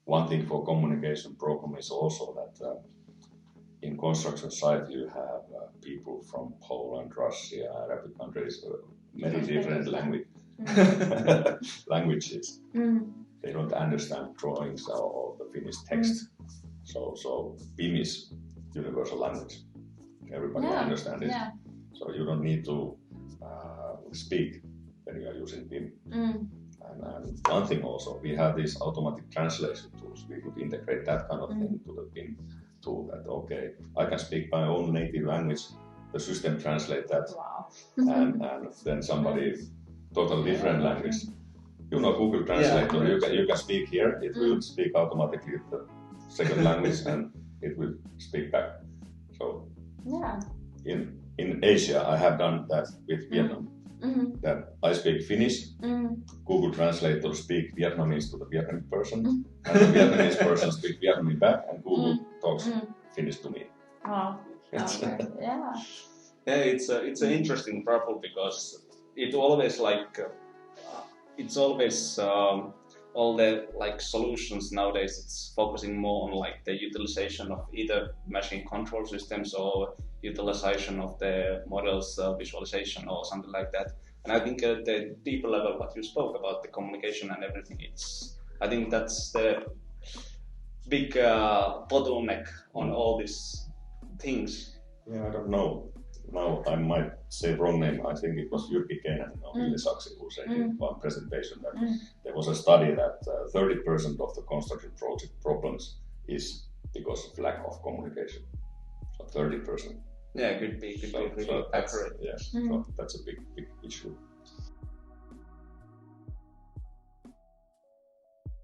one thing for communication program is also that in construction site you have people from Poland, Russia, Arabic countries, many different languages. They don't understand drawings or the Finnish text. So BIM is universal language. Everybody understands it. Yeah. So you don't need to speak when you are using BIM. And one thing also, we have these automatic translation tools. We could integrate that kind of thing to the BIM tool. That okay, I can speak my own native language. The system translates that, and then somebody totally different language. You know, Google Translator. You can speak here. It will speak automatically the second language, and it will speak back. So in Asia, I have done that with Vietnam. That I speak Finnish, Google Translator speak Vietnamese to the Vietnamese person, and the Vietnamese person speak Vietnamese back, and Google talks Finnish to me. Wow. Okay. It's an interesting problem because it always all the solutions nowadays. It's focusing more on the utilization of either machine control systems or utilization of the models visualization or something like that. And I think at the deeper level, what you spoke about, the communication and everything, I think that's the big bottleneck on all these things. Yeah, I don't know. Now I might say wrong name. I think it was Jyrki Keinen or Ville Saksi who said in one presentation that there was a study that 30% of the construction project problems is because of lack of communication. So 30%. Yeah, could be really accurate. Yes, so that's a big